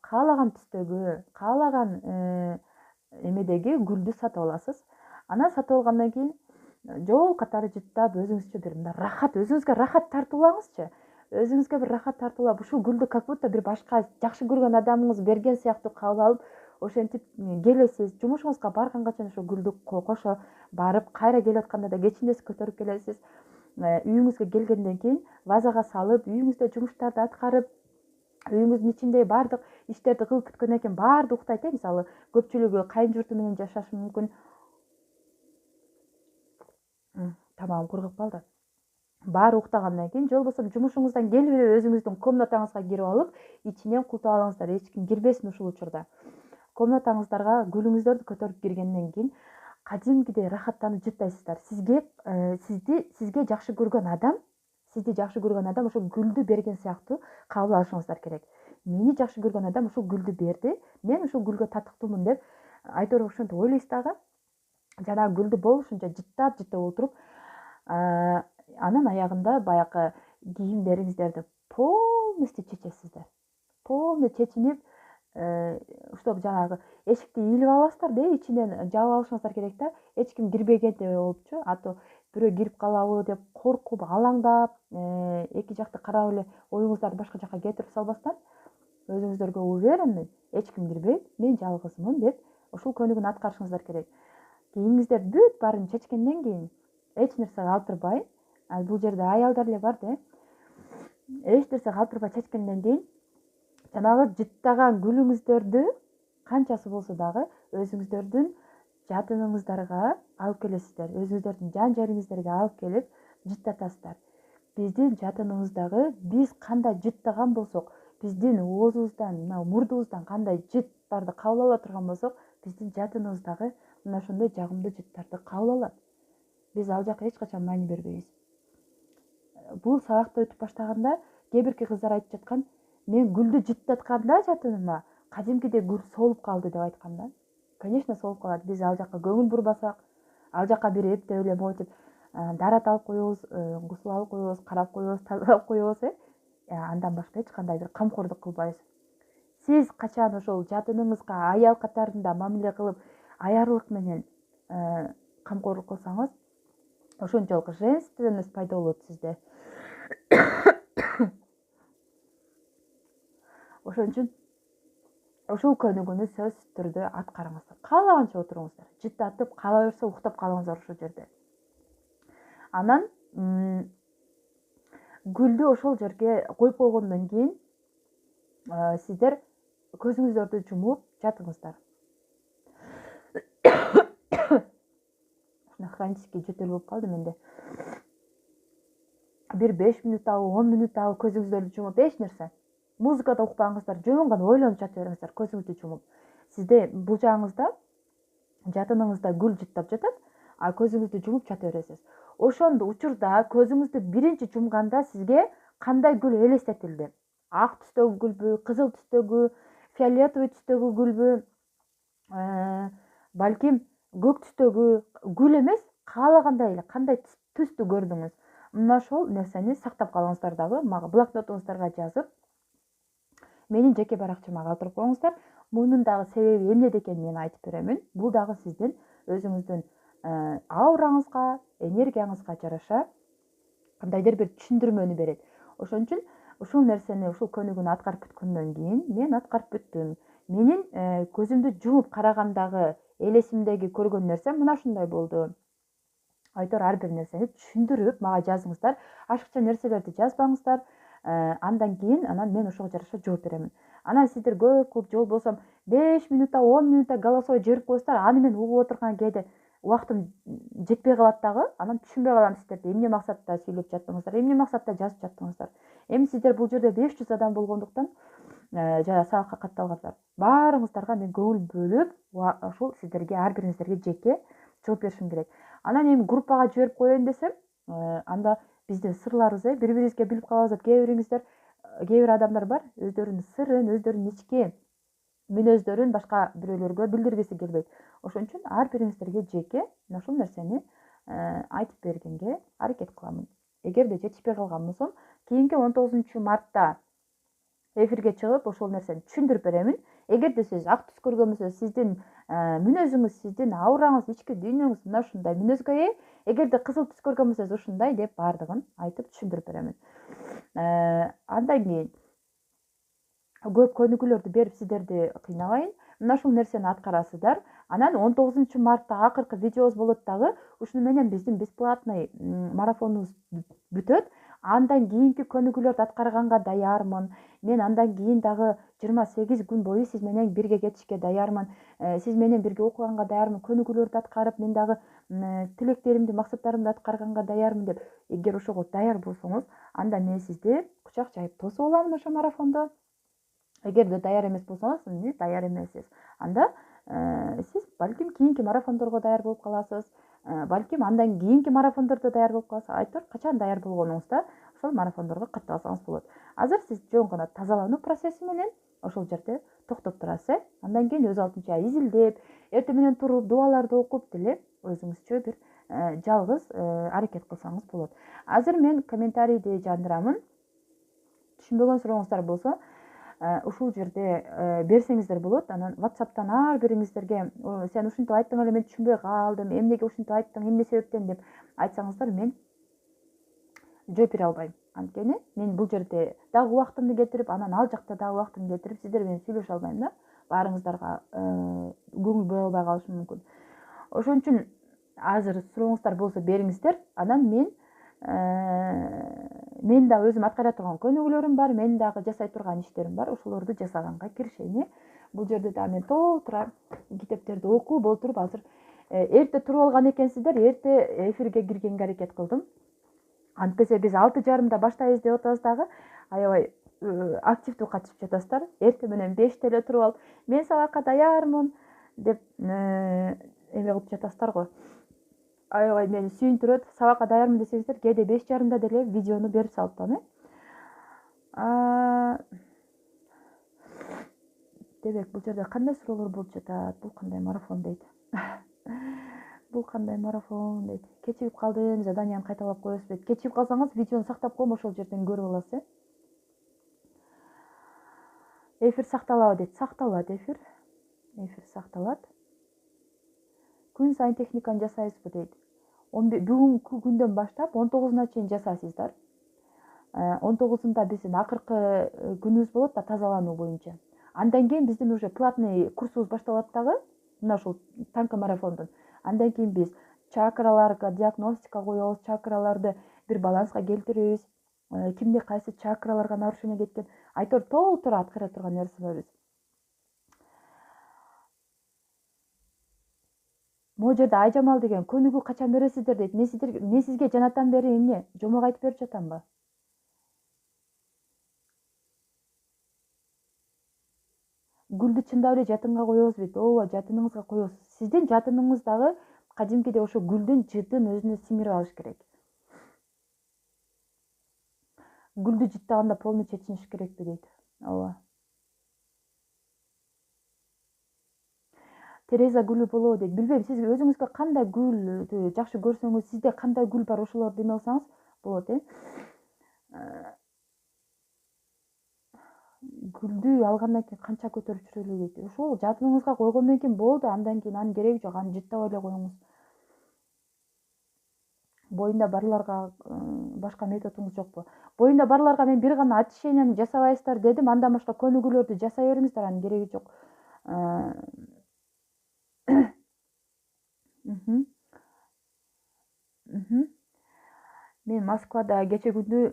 каалаган түстөгү, каалаган эмедеги гүлдү сатып аласыз. Анан сатып алгандан кийин жол катары жыттап, өзүңүзчө бир мындай рахат, өзүңүзгө рахат тартуулаңызчы. Өзүңүзгө бир рахат тартуулап, ушул гүлдү как будто бир башка жакшы көргөн адамыңыз берген сыяктуу кабыл алып, ошентип келесиз. Жумушуңузга барганга чейин ошол гүлдү кошо барып, кайра келатканда да кечинде көтөрүп келесиз. Үйүңүзгө келгенден кийин вазага салып, үйүңүздө жумуштарды аткарып, үйүңүздүн ичинде баардык иштерди кылып бүткөндөн кийин баары уктайт. Мисалы, көпчүлүгү кайын журту менен жашашы мүмкүн. Тамагым кургап калды. Баары уктагандан кийин же болбосо жумушуңуздан келип эле өзүңүздүн комнатаңызга кирип алып, ичинен култуп алыңыздар, эч ким кирбесин ушул учурда. Комнатаңыздарга гүлүңүздөрдү көтөрүп киргенден кийин кадимгидей рахаттанып жыттайсыздар. Сизге жакшы көргөн адам, ошол гүлдү берген сыяктуу кабыл алышыңыздар керек. Мени жакшы көргөн адам ушул гүлдү берди, мен ушул гүлгө татыктуумун деп айтор ошентип ойлойсуз дагы. Жанагы гүлдү болушунча жыттап отуруп, анын аягында баягы кийимдериңиздерди полностью чечесиздер. Полностью чечинип, уштоп жанагы эшикти илип аласыздар да, ичинен жаап алышыңыздар керек да, эч ким кирбегендей болупчу. А то бирөө кирип калабы деп коркуп, алаңдап, эки жакты карап эле оюңуздарды башка жака кетирип салбастан, өзүңүздөргө уверенный, эч ким кирбейт, мен жалгызмын деп ушул көнүгүүнү аткарышыңыздар керек. Кийимиңиздерди бүт баарын чечкенден кийин эч нерсе калтырбай, бул жерде аялдар эле бар да, эч нерсе калтырбай чечкенден кийин жанагы жыттаган гүлүңүздөрдү канчасы болсо дагы өзүңүздөрдүн жатыныңыздарга алып келесиздер. Өзүңүздөрдүн жан жериңиздерге алып келип жыттатасыздар. Биздин жатыныбыздагы биз кандай жыттаган болсок, биздин оозубуздан, мына мурдубуздан кандай жыттарды кабыл ала турган болсок, биздин жатыныбыз дагы мына ошондой жагымдуу жыттарды кабыл алат. Биз ал жака эч качан маани бербейбиз. Бул сабакты өтүп баштаганда кээ бирки кыздар айтып жаткан, мен гүлдү жыттатканда жатыныма кадимкидей гүл солуп калды деп айткан да. Конечно, солуп калат. Биз ал жака көңүл бурбасак, ал жака бир эптеп эле мойтуп дарат алып коебуз, гусул алып коебуз, карап коебуз, тазалап коебуз, андан башка эч кандай бир камкордук кылбайбыз. Сиз качан ошол жатыныңызга аял катарында мамиле кылып, аярлык менен камкорлук кылсаңыз, ошончолук женственность пайда болот сизде. Ошон үчүн ушул көнүгүүнү сөзсүз түрдө аткарыңыздар. Каалаганча отуруңуздар. Жыттатып, каалай берсе уктап калыңыздар ошол жерде. Анан гүлдү ошол жерге коюп койгондон кийин сиздер көзүңүздөрдү жумуп жатыңыздар. Хронический жөтөл болуп калды менде. Бир 5 мүнөттабы, 10 мүнөттабы көзүңүздөрдү жумуп, эч нерсе. Музыка да укпаңыздар, жөн гана ойлонуп жата бериңиздер, көзүңүздү жумуп. Сизде бул жагыңызда жатыныңызда гүл жыттап жатат, а көзүңүздү жумуп жата бересиз. Ошондо учурда көзүңүздү биринчи жумганда сизге кандай гүл элестетилди? Ак түстөгү гүлбү, кызыл түстөгү, фиолетовый түстөгү гүлбү, балким көк түстөгү гүл эмес, каалагандай эле кандай түстү көрдүңүз? Мына ошол нерсени сактап калыңыздар дагы, мага блокнотуңуздарга жазып, менин жеке баракчама калтырып коюңуздар. Мунун дагы себеби эмнеде экенин мен айтып беремин. Бул дагы сиздин өзүңүздүн аураңызга, энергияңызга жараша кандайдыр бир түшүндүрмөнү берет. Ошон үчүн ушул нерсени, ушул көнүгүүнү аткарып бүткөндөн кийин мен аткарып бүттүм. Менин көзүмдү жумуп карагандагы элесимдеги көргөн нерсем мына ушундай болду. Айтор ар бир нерсени түшүндүрүп мага жазыңыздар. Ашыкча нерселерди жазбаңыздар. Андан кийин мен ошого жараша жооп беремин. Анан сиздер көп кылып же болбосо 5 минутта, 10 минутта голосовой жиберип коесуздар. Аны мен угуп отурган кээде убактым жетпей калат дагы. Анан түшүнбөй калам сиздерди эмне максатта сүйлөп жаттыңыздар, эмне максатта жазып жаттыңыздар. Эми сиздер бул жерде 500 адам болгондуктан жана сабакка катталгандар. Баарыңыздарга мен көңүл бөлүп, ушул сиздерге ар бириңиздерге жеке жооп беришим керек. Анан эми группага жиберип коеюн десем, анда биздин сырларыбыз бири-бирибизге билип калабыз деп кээ бир адамдар бар, өздөрүнүн сырын, өздөрүнүн ички мүнөздөрүн башка бирөөлөргө билдиргиси келбейт. Ошон үчүн ар бириңиздерге жеке мына ушул нерсени айтып бергенге аракет кыламын. Эгерде жетишпей калган болсом, кийинки 19 мартта эфирге чыгып ошол нерсени түшүндүрүп беремин. Эгерде сиз ак түс көргөн болсоңуз, сиздин мүнөзүңүз, сиздин аураңыз, ички дүйнөңүз мына ушундай мүнөзгө ээ. Эгерде кызыл түс көргөн болсоңуз ушундай деп баардыгын айтып түшүндүрүп беремин. Андан кийин көп көнүгүүлөрдү берип сиздерди кыйнабайын. Мына ушул нерсени аткарасыздар. Анан 19 мартта акыркы видеобуз болот дагы. Ушуну менен биздин бесплатный марафонубуз бүтөт. Андан кийинки көнүгүүлөрдү аткарганга даярмын. Мен андан кийин дагы 28 күн бою сиз менен бирге кетишке даярмын. Сиз менен бирге окуганга даярмын. Көнүгүүлөрдү аткарып, мен дагы тилектеримди, максаттарымды аткарганга даярмын деп. Эгер ошого даяр болсоңуз, анда мен сизди кучак жайып тосуп аламын ошо марафондо. Эгерде даяр эмес болсоңуз, даяр эмессиз. Анда сиз балким кийинки марафондорго даяр болуп каласыз. Балким андан кийинки марафондордо даяр болуп каласыз. Айтор качан даяр болгонуңузда ошол марафондорго катталсаңыз болот. Азыр сиз жөн гана тазалануу процесси менен ошол жерде токтоп турасыз. Андан кийин өз алдынча изилдеп, эртең менен туруп, дубаларды окуп деле өзүңүзчө бир жалгыз аракет кылсаңыз болот. Азыр мен комментарийди жандырамын. Түшүнбөгөн сурооңуздар болсо, ушул жерде берсеңиздер болот. Анан WhatsApp'тан ар бириңиздерге сен ушинтип айттың эле, мен түшүнбөй калдым, эмнеге ушинтип айттың, эмне себептен деп айтсаңыздар, мен жооп бере албайм. Анткени мен бул жерде дагы убактымды кетирип, анан ал жакта дагы убактымды кетирип, сиздер менен сүйлөшө албайм да. Баарыңыздарга көңүл бура албай калышым мүмкүн. Ошон үчүн азыр сурооңуздар болсо бериңиздер. Анан мен да өзүм аткара турган көнүгүүлөрүм бар, мен дагы жасай турган иштерим бар. Ошолорду жасаганга киришейин. Бул жерде да мен толтура китептерди окуп отуруп, азыр эрте туруп алган экенсиздер, эрте эфирге киргенге аракет кылдым. Антпесе биз 6:30 баштайбыз деп атабыз дагы, аябай активдүү катышып жатасыздар. Эртең менен 5-те эле туруп алып, мен сабакка даярмын деп эме кылып жатасыздар го. Аябай мени сүйүндүрөт. Сабакка даярмын десеңиздер, кээде 5:30 деле видеону берип салып атам. Демек, бул жерде кандай суроолор болуп жатат? Бул кандай марафон дейт? Бул кандай марафон дейт? Кечигип калдым, заданияны кайталап коесуз дейт. Кечигип калсаңыз, видеону сактап коем, ошол жерден көрүп аласыз. Эфир сакталабы дейт. Сакталат эфир. Эфир сакталат. Күн сайын техниканы жасайсызбы дейт. Бүгүнкү күндөн баштап 19-на чейин жасайсыздар. 19-унда биздин акыркы күнүбүз болот да тазалануу боюнча. Андан кийин биздин уже платный курсубуз башталат дагы, мына ушул танка марафондун. Андан кийин биз чакраларга диагностика коебуз, чакраларды бир баланска келтиребиз. Кимде кайсы чакраларга нарушение кеткен, айтор толтура аткара турган нерсе бар биз. Могу жерде Айжамал деген көнүгүү качан бересиздер дейт. Мен сизге жанатан бери эмне, жомок айтып берип жатамбы? Гүлдү чындап эле жатынга коебуз дейт. Ооба, жатыныңызга коебуз. Сиздин жатыныңыз дагы кадимкиде ошо гүлдүн жытын өзүнө сиңирип алыш керек. Гүлдү жыттаганда полный чечиниш керекпи дейт. Ооба. Тереза гүлү болобу дейт. Билбейм, сиз өзүңүзгө кандай гүлдү жакшы көрсөңүз, сизде кандай гүл бар, ошолорду эме кылсаңыз болот. гүлдү алгандан кийин канча көтөрүп жүрө элек дейт. Ошол жадыңызга койгондон кийин болду, андан кийин анын кереги жок, аны жыттабай эле коюңуз. Боюнда барларга башка методуңуз жокпу? Боюнда барларга мен бир гана очищенияны жасабайсыздар дедим, андан башка көнүгүүлөрдү жасай бериңиздер, анын кереги жок. Мен Москвада кече күндү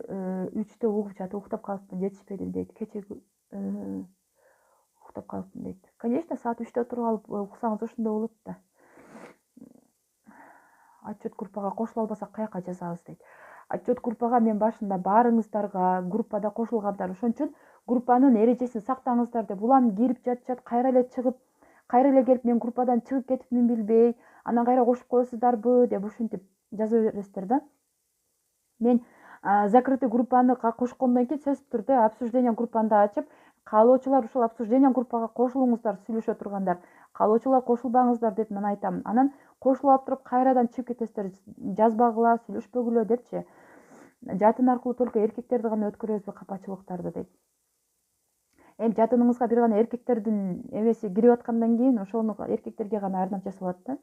3-тө уктап калыптын, жетишпедим дейт. Кече уктап калыптын дейт. Конечно, саат 3-тө туруп алып уксаңыз ошондой болот да. Отчет группага кошула албасак каяка жазабыз дейт. Отчет группага мен башында баарыңыздарга, группада кошулгандар, ошон үчүн группанын эрежесин сактаңыздар деп. Улам кирип жатышат, кайра эле чыгып, кайра эле келип мен группадан чыгып кетиптимин билбей, анан кайра кошуп коесуздарбы деп ушинтип жаза бересиздер да. Мен закрытый группаны кошкондон кийин сөзсүз түрдө обсуждение группаны да ачып, каалоочулар ушул обсуждение группага кошулуңуздар, сүйлөшө тургандар, каалоочулар кошулбаңыздар деп мен айтам. Анан кошулуп алып туруп кайрадан чыгып кетесиздер, жазбагыла, сүйлөшпөгүлө депчи. Жатын аркылуу только эркектерди гана өткөрөбүзбү капачылыктарды дейт. Эми жатыныңызга бир гана эркектердин эмеси кирип аткандан кийин ошону эркектерге гана арнап жасалат да.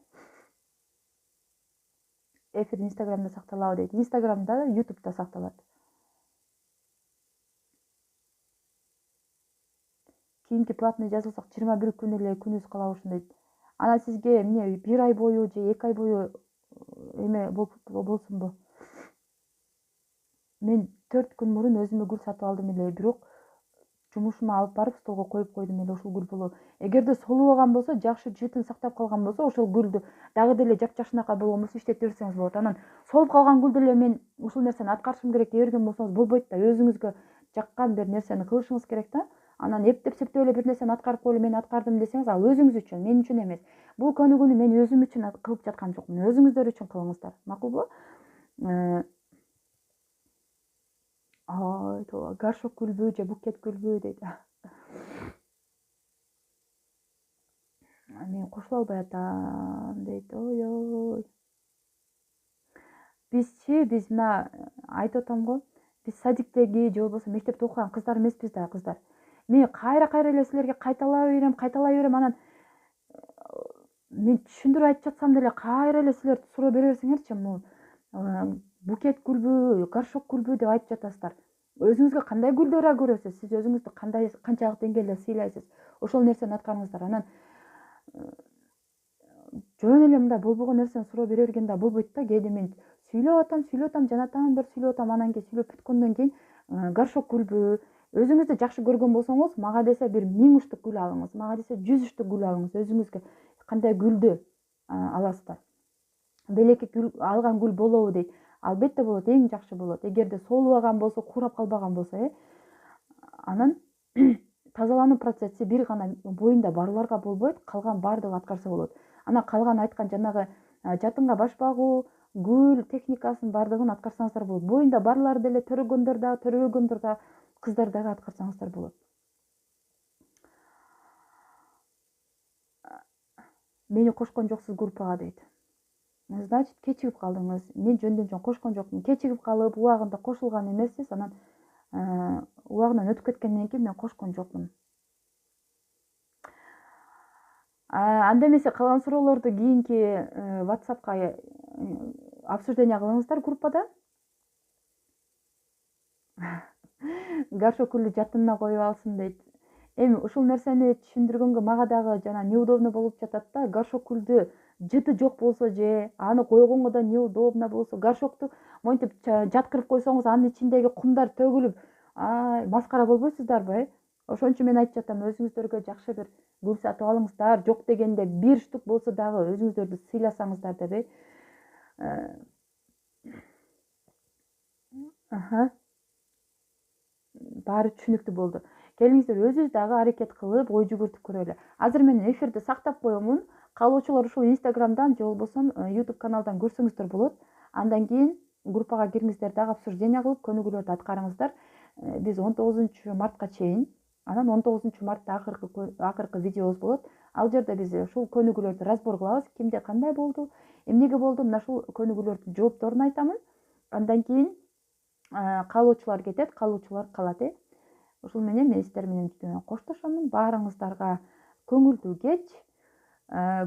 Эфир Инстаграмда сакталабы дейт. Инстаграмда, Ютубда сакталат. Кийинки платный жазылсак 21 күн эле күнүбүз калабы ушун дейт. Анан сизге эмне 1 ай бою же 2 ай бою эме болсунбу? Мен 4 күн мурун өзүмө гүл сатып алдым эле, бирок жумушума алып барып столго коюп койдум эле, ушул гүл болобу. Эгерде солубаган болсо, жакшы жытын сактап калган болсо, ошол гүлдү дагы деле жапжашынакай болгон болсо иштете берсеңиз болот. Анан солуп калган гүлдү эле мен ушул нерсени аткарышым керек дей берген болсоңуз болбойт да. Өзүңүзгө жаккан бир нерсени кылышыңыз керек да. Анан эптеп септеп эле бир нерсени аткарып коелу, мен аткардым десеңиз, ал өзүңүз үчүн, мен үчүн эмес. Бул көнүгүүнү мен өзүм үчүн кылып жаткан жокмун. Өзүңүздөр үчүн кылыңыздар. Макулбу? Ай, тооба, горшок гүлбү же букет гүлбү дейт. Мен кошула албай атам дейт. Ой. Биз мына айтып атам го. Биз садиктеги же болбосо мектепте окуган кыздар эмеспиз да, кыздар. Мен кайра эле силерге кайталай берем, анан мен түшүндүрүп айтып жатсам деле кайра эле силер суроо бере берсеңерчи, букет гүлбү, горшок гүлбү деп айтып жатасыздар. Өзүңүзгө кандай гүлдөр көрөсүз, сиз өзүңүздү канчалык деңгээлде сыйлайсыз, ошол нерсени аткарыңыздар. Анан жөн эле мындай болбогон нерсени суроо бере берген да болбойт да. Кээде мен сүйлөп атам, жанатан бери сүйлөп атам, анан кийин сүйлөп бүткөндөн кийин горшок гүлбү, өзүңүздү жакшы көргөн болсоңуз, мага десе бир 1000 уштук гүл алыңыз, мага десе 100 уштук гүл алыңыз, өзүңүзгө кандай гүлдү аласыздар. Белекке гүл алган гүл болобу дейт. Албетте болот, эң жакшы болот. Эгерде солубаган болсо, курап калбаган болсо, анан тазалануу процесси бир гана боюнда барларга болбойт, калган баардыгы аткарса болот. Анан калган айткан жанагы жатынга баш багуу, гүл техникасын баардыгын аткарсаңыздар болот. Боюнда барлары деле төрөгөндөр да, төрөбөгөндөр да, кыздар дагы аткарсаңыздар болот. Мени кошкон жоксуз группага дейт. Значит, кечигип калдыңыз. Мен жөндөн жөн кошкон жокмун. Кечигип калып, убагында кошулган эмессиз. Анан убагынан өтүп кеткенден кийин мен кошкон жокмун. Анда эмесе калган суроолорду кийинки WhatsAppка обсуждение кылыңыздар группада. Горшок гүлдү жатынына коюп алсын дейт. Эми ушул нерсени түшүндүргөнгө мага дагы жана неудобно болуп жатат да. Горшок гүлдү жыты жок болсо же аны койгонго да неудобно болсо, горшокту монтип жаткырып койсоңуз, анын ичиндеги кумдар төгүлүп, маскара болбойсуздарбы? Ошон үчүн мен айтып жатам, өзүңүздөргө жакшы бир гүл сатып алыңыздар. Жок дегенде 1 штук болсо дагы өзүңүздөрдү сыйласаңыздар деп. Баары түшүнүктүү болду. Келиңиздер, өзүбүз дагы аракет кылып, ой жүгүртүп көрөлү. Азыр мен эфирди сактап коемун. Каалоочулар ушул Инстаграмдан же болбосо YouTube каналдан көрсөңүздөр болот. Андан кийин группага кириңиздер, дагы обсуждение кылып, көнүгүүлөрдү аткарыңыздар. Биз 19 мартка чейин, анан 19 мартта акыркы видеобуз болот. Ал жерде биз ушул көнүгүүлөрдү разбор кылабыз. Кимде кандай болду, эмнеге болду, мына ушул көнүгүүлөрдүн жоопторун айтамын. Андан кийин каалоочулар кетет, каалоочулар калат. Ушул менен мен сиздер менен коштошомун. Баарыңыздарга көңүлдүү кеч.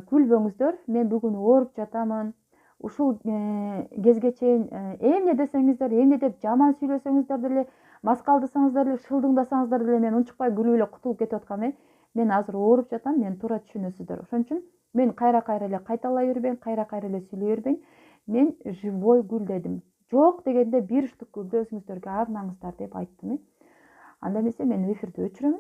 Күлбөңүздөр. Мен бүгүн ооруп жатамын. Ушул кезге чейин эмне десеңиздер, эмне деп жаман сүйлөсөңүздөр деле, маскалдасаңыздар деле, шылдыңдасаңыздар деле мен унчукпай күлүп эле кутулуп кетип аткам. Мен азыр ооруп жатам, мени туура түшүнөсүздөр. Ошон үчүн мен кайра эле кайталай бербейин, кайра эле сүйлөй бербейин. Мен живой гүл дедим. Жок дегенде бир штук гүлдү өзүңүздөргө арнаңыздар деп айттым. Анда эмесе мен эфирди өчүрөмүн.